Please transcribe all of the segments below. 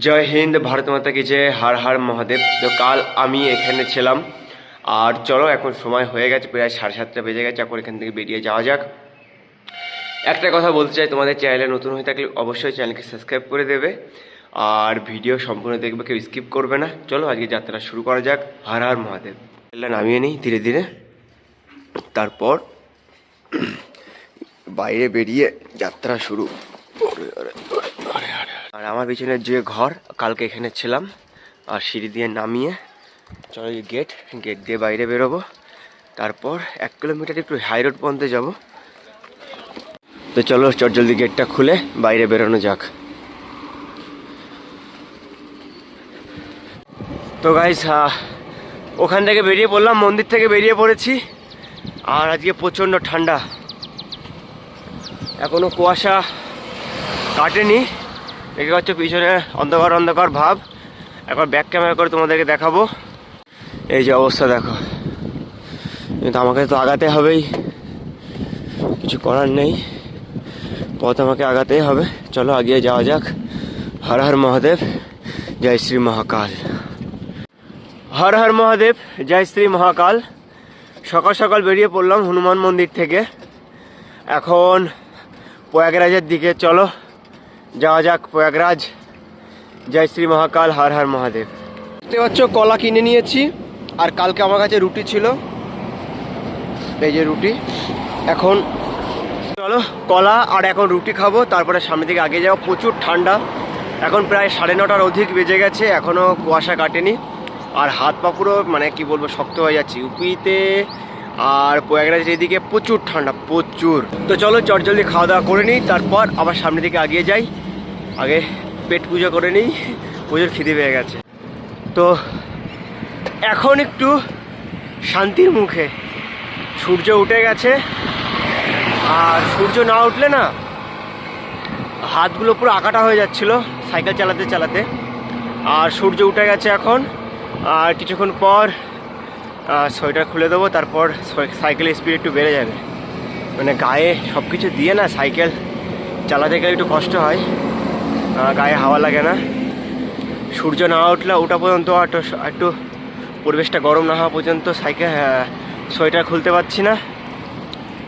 জয় হিন্দ, ভারত মাতা কি জয়, হর হর মহাদেব। তো কাল আমি এখানে ছিলাম, আর চলো এখন সময় হয়ে গেছে, প্রায় 7:30 বেজে গেছে। এখন এখান থেকে বেরিয়ে যাওয়া যাক। একটা কথা বলতে চাই, তোমাদের চ্যানেলে নতুন হয়ে থাকলে অবশ্যই চ্যানেলকে সাবস্ক্রাইব করে দেবে, আর ভিডিও সম্পূর্ণ দেখবে, কেউ স্কিপ করবে না। চলো আজকে যাত্রা শুরু করা যাক। হর হর মহাদেব। নামিয়ে নিই ধীরে ধীরে, তারপর বাইরে বেরিয়ে যাত্রা শুরু। আর আমার পিছনের যে ঘর, কালকে এখানে ছিলাম, আর সিঁড়ি দিয়ে নামিয়ে চলো গেট দিয়ে বাইরে বেরোবো। তারপর 1 কিলোমিটার একটু হাই রোড পর্যন্ত যাবো। তো চলো জলদি গেটটা খুলে বাইরে বেরোনো যাক। তো গাইস, ওখান থেকে বেরিয়ে পড়লাম, মন্দির থেকে বেরিয়ে পড়েছি। আর আজকে প্রচণ্ড ঠান্ডা, এখনো কুয়াশা কাটেনি। দেখতে পাচ্ছ পিছনে অন্ধকার অন্ধকার ভাব। একবার ব্যাক ক্যামেরা করে তোমাদেরকে দেখাবো। এই যে অবস্থা দেখো, কিন্তু আমাকে তো আগাতে হবেই, কিছু করার নেই, পথ আমাকে আগাতেই হবে। চলো আগিয়ে যাওয়া যাক। হর হর মহাদেব, জয় শ্রী মহাকাল। হর হর মহাদেব, জয় শ্রী মহাকাল। সকাল সকাল বেরিয়ে পড়লাম হনুমান মন্দির থেকে, এখন প্রয়াগরাজের দিকে। চলো যাওয়া যাক প্রয়াগরাজ। জয় শ্রী মহাকাল, হর হর মহাদেব। দেখতে পাচ্ছ কলা কিনে নিয়েছি, আর কালকে আমার কাছে রুটি ছিল, এই যে রুটি। এখন চলো কলা আর এখন রুটি খাবো, তারপরে সামনের দিকে আগে যাবো। প্রচুর ঠান্ডা, এখন প্রায় 9:30টার অধিক বেজে গেছে, এখনও কুয়াশা কাটেনি। আর হাত পা পুরো মানে কি বলবো, শক্ত হয়ে যাচ্ছে। ইউপিতে আর প্রয়াগরাজের এদিকে প্রচুর ঠান্ডা, প্রচুর। তো চলো জলদি খাওয়া দাওয়া করে নিই, তারপর আবার সামনের দিকে আগিয়ে যাই। আগে পেট পুজো করে নিই, প্রচুর খিদে পেয়ে গেছে। তো এখন একটু শান্তির মুখে, সূর্য উঠে গেছে। আর সূর্য না উঠলে না হাতগুলো পুরো আকাটা হয়ে যাচ্ছিল সাইকেল চালাতে চালাতে। আর সূর্য উঠে গেছে এখন, আর কিছুক্ষণ পর সোয়েটার খুলে দেবো, তারপর সাইকেলের স্পিড একটু বেড়ে যাবে। মানে গায়ে সব কিছু দিয়ে না সাইকেল চালাতে গেলে একটু কষ্ট হয়, গায়ে হাওয়া লাগে না। সূর্য না উঠলে ওটা পর্যন্ত একটু পরিবেশটা গরম না হওয়া পর্যন্ত সোয়েটার খুলতে পারছি না।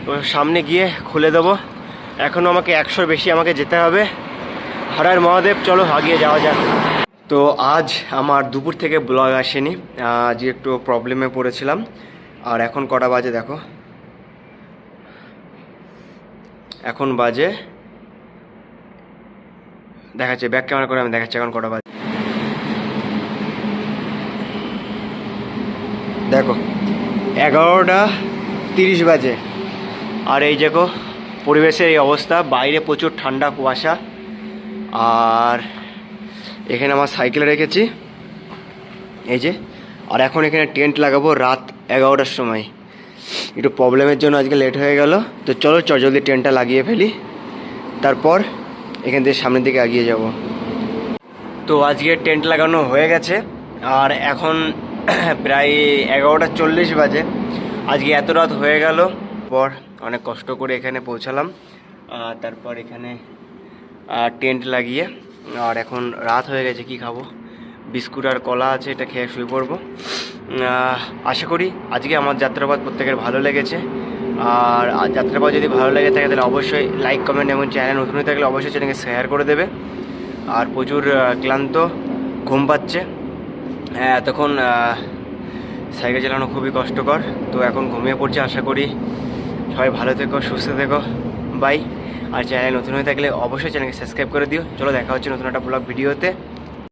তো সামনে গিয়ে খুলে দেবো। এখনও আমাকে 100 বেশি আমাকে যেতে হবে। হর হর মহাদেব, চলো আগিয়ে যাওয়া যাক। তো আজ আমার দুপুর থেকে ব্লগ আসেনি, আজ একটু প্রবলেমে পড়েছিলাম। আর এখন কটা বাজে দেখো, এখন বাজে দেখাচ্ছে, ব্যাক ক্যামেরা করে আমি দেখাচ্ছি এখন কটা বাজে। দেখো 11:30 বাজে। আর এই দেখো পরিবেশের এই অবস্থা, বাইরে প্রচুর ঠান্ডা কুয়াশা। আর এখানে আমার সাইকেল রেখেছি এই যে। আর এখন এখানে টেন্ট লাগাবো রাত 11টার সময়। একটু প্রবলেমের জন্য আজকে লেট হয়ে গেল। তো চলো জলদি টেন্টটা লাগিয়ে ফেলি, তারপর এখান থেকে সামনের দিকে এগিয়ে যাব। তো আজকে টেন্ট লাগানো হয়ে গেছে, আর এখন প্রায় 11:40 বাজে। আজকে এত রাত হয়ে গেল, পর অনেক কষ্ট করে এখানে পৌঁছালাম। তারপর এখানে টেন্ট লাগিয়ে, আর এখন রাত হয়ে গেছে। কি খাবো, বিস্কুট আর কলা আছে, এটা খেয়ে শুয়ে পড়বো। আশা করি আজকে আমার যাত্রাপথ প্রত্যেকের ভালো লেগেছে। আর যাত্রাপথ যদি ভালো লেগে থাকে তাহলে অবশ্যই লাইক কমেন্ট, এবং চ্যানেল নতুন হয়ে থাকলে অবশ্যই চ্যানেলকে শেয়ার করে দেবে। আর প্রচুর ক্লান্ত, ঘুম পাচ্ছে। হ্যাঁ, এতক্ষণ সাইকেল চালানো খুবই কষ্টকর, তো এখন ঘুমিয়ে পড়ছে। আশা করি সবাই ভালো থেকো, সুস্থ থেকো, বাই। আর চ্যানেল নতুন হয়ে থাকলে অবশ্যই চ্যানেলকে সাবস্ক্রাইব করে দিও। চলো দেখা হচ্ছে নতুন একটা ব্লগ ভিডিওতে।